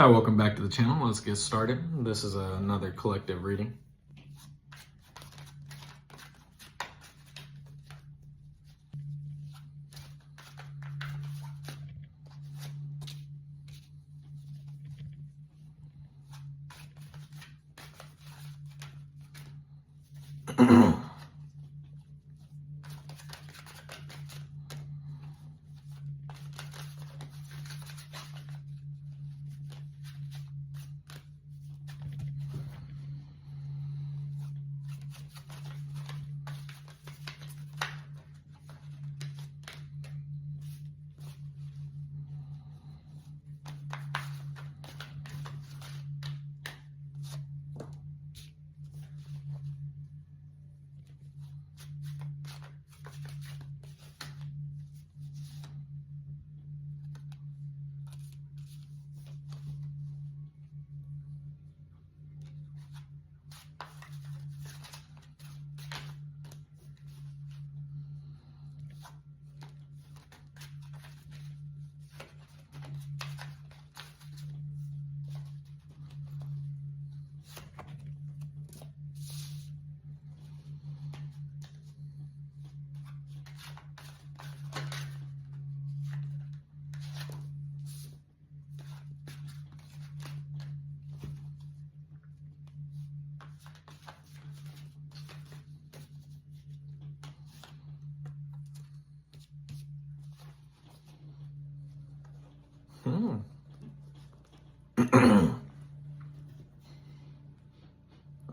Hi, welcome back to the channel. Let's get started. This is another collective reading.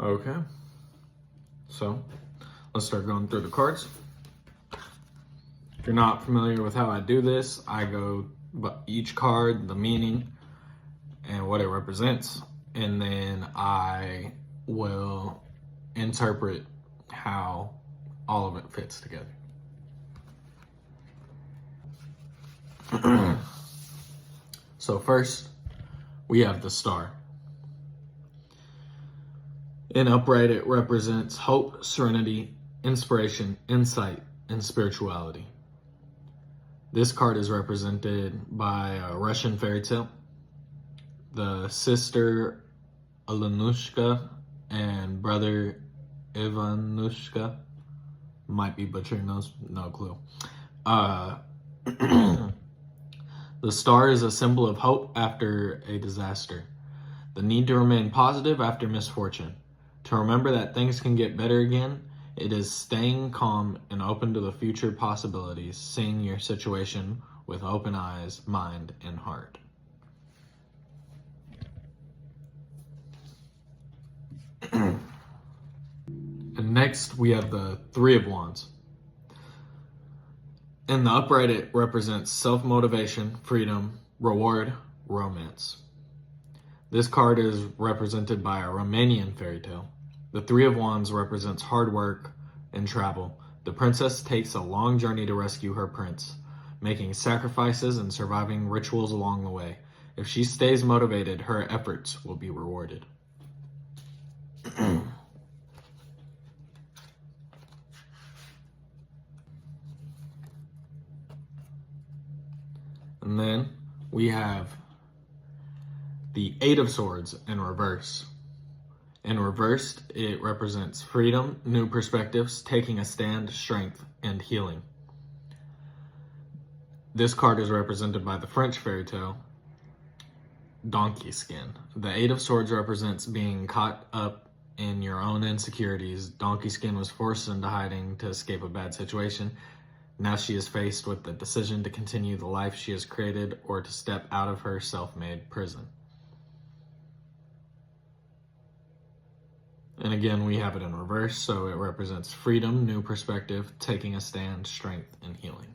Okay, so let's start going through the cards. If you're not familiar with how I do this, I go by each card, the meaning, and what it represents, and then I will interpret how all of it fits together. So first, we have the star. In upright, it represents hope, serenity, inspiration, insight, and spirituality. This card is represented by a Russian fairy tale. The sister Alenushka and brother Ivanushka, might be butchering those, no clue. The star is a symbol of hope after a disaster. The need to remain positive after misfortune. To remember that things can get better again. It is staying calm and open to the future possibilities, seeing your situation with open eyes, mind, and heart. And next, we have the Three of Wands. In the upright, it represents self-motivation, freedom, reward, romance. This card is represented by a Romanian fairy tale. The Three of Wands represents hard work and travel. The princess takes a long journey to rescue her prince, making sacrifices and surviving rituals along the way. If she stays motivated, her efforts will be rewarded. And then we have the Eight of Swords in reverse. In reversed, it represents freedom, new perspectives, taking a stand, strength, and healing. This card is represented by the French fairy tale, Donkey Skin. The Eight of Swords represents being caught up in your own insecurities. Donkey Skin was forced into hiding to escape a bad situation. Now she is faced with the decision to continue the life she has created or to step out of her self-made prison. And again, we have it in reverse, so it represents freedom, new perspective, taking a stand, strength, and healing.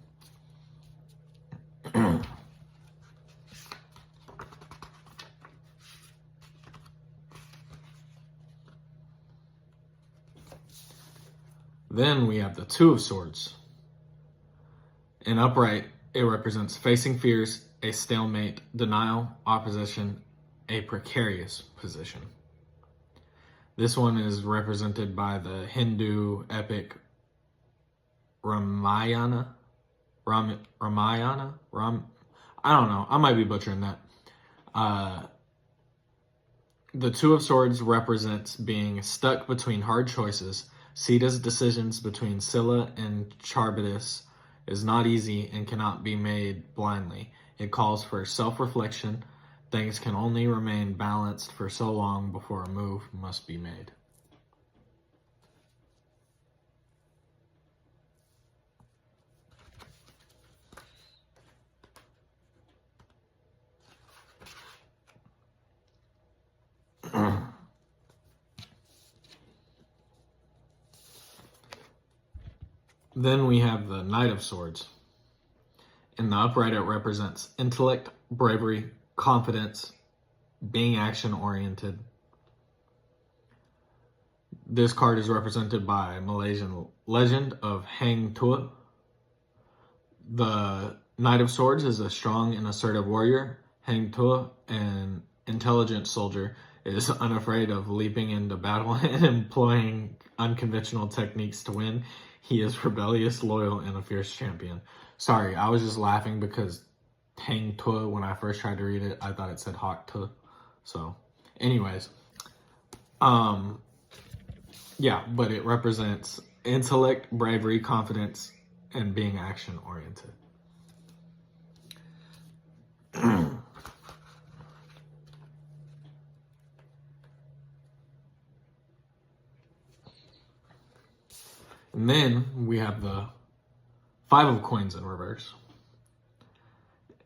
Then we have the Two of Swords. In upright, it represents facing fears, a stalemate, denial, opposition, a precarious position. This one is represented by the Hindu epic Ramayana. I don't know. I might be butchering that. The Two of Swords represents being stuck between hard choices. Sita's decisions between Scylla and Charybdis is not easy and cannot be made blindly. It calls for self-reflection. Things can only remain balanced for so long before a move must be made. Then we have the Knight of Swords. In the upright, it represents intellect, bravery, confidence, being action-oriented. This card is represented by Malaysian legend of Hang Tuah. The Knight of Swords is a strong and assertive warrior. Hang Tuah, an intelligent soldier, is unafraid of leaping into battle and employing unconventional techniques to win. He is rebellious, loyal, and a fierce champion. Sorry, I was just laughing because Hang Tuah, when I first tried to read it, I thought it said Hawk Tuah. So, anyways. Yeah, but it represents intellect, bravery, confidence, and being action-oriented. And then we have the Five of Coins in reverse.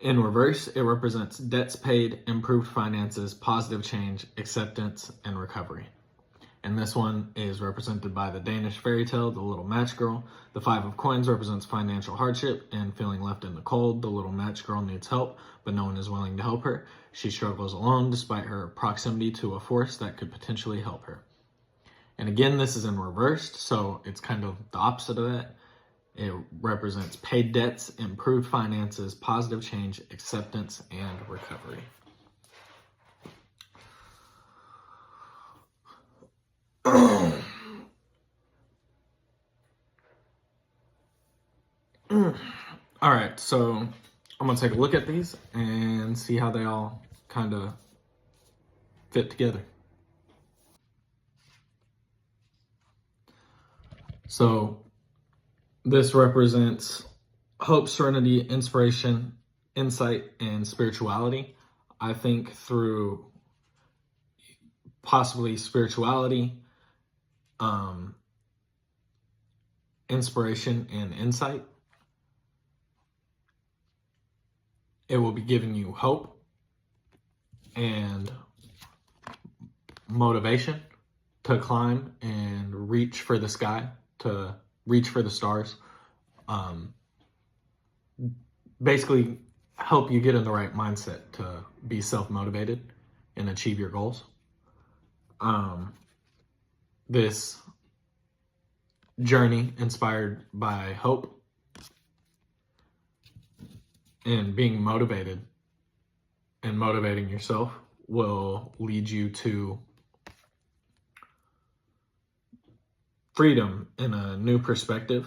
In reverse, it represents debts paid, improved finances, positive change, acceptance, and recovery. And this one is represented by the Danish fairy tale, The Little Match Girl. The Five of Coins represents financial hardship and feeling left in the cold. The little match girl needs help, but no one is willing to help her. She struggles alone despite her proximity to a force that could potentially help her. And again, this is in reversed, so it's kind of the opposite of that. It represents paid debts, improved finances, positive change, acceptance, and recovery. All right, so I'm going to take a look at these and see how they all kind of fit together. So this represents hope, serenity, inspiration, insight, and spirituality. I think through possibly spirituality, inspiration, and insight, it will be giving you hope and motivation to climb and reach for the sky, to reach for the stars. Basically help you get in the right mindset to be self-motivated and achieve your goals. This journey inspired by hope and being motivated and motivating yourself will lead you to freedom in a new perspective.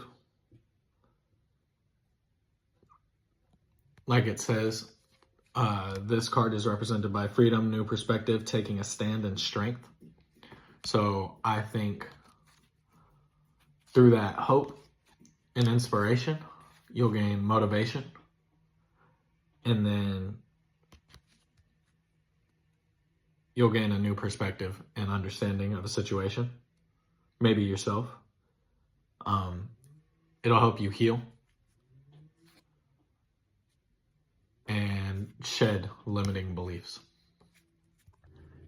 Like it says, this card is represented by freedom, new perspective, taking a stand, and strength. So I think through that hope and inspiration, you'll gain motivation. And then you'll gain a new perspective and understanding of a situation, maybe yourself. It'll help you heal and shed limiting beliefs.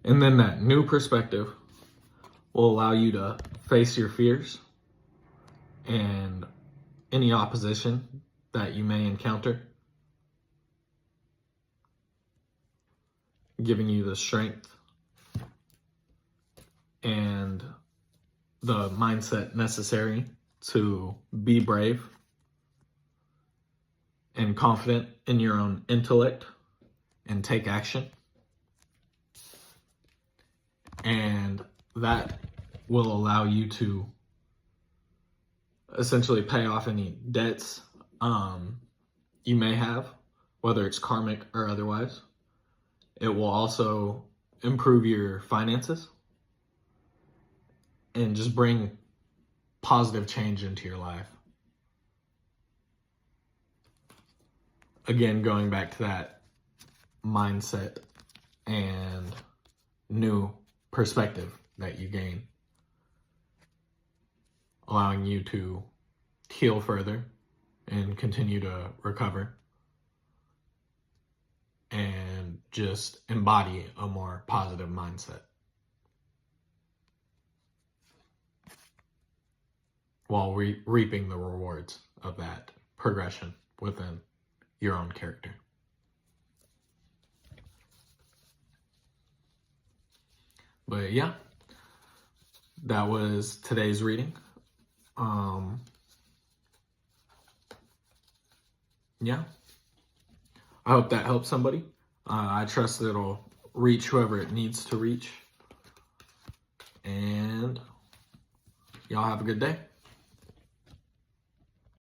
And then that new perspective will allow you to face your fears and any opposition that you may encounter, giving you the strength and the mindset necessary to be brave and confident in your own intellect and take action. And that will allow you to essentially pay off any debts you may have, whether it's karmic or otherwise. It will also improve your finances and just bring positive change into your life. Again, going back to that mindset and new perspective that you gain, allowing you to heal further and continue to recover and just embody a more positive mindset while reaping the rewards of that progression within your own character. But yeah, that was today's reading. Yeah, I hope that helps somebody. I trust that it'll reach whoever it needs to reach. And y'all have a good day.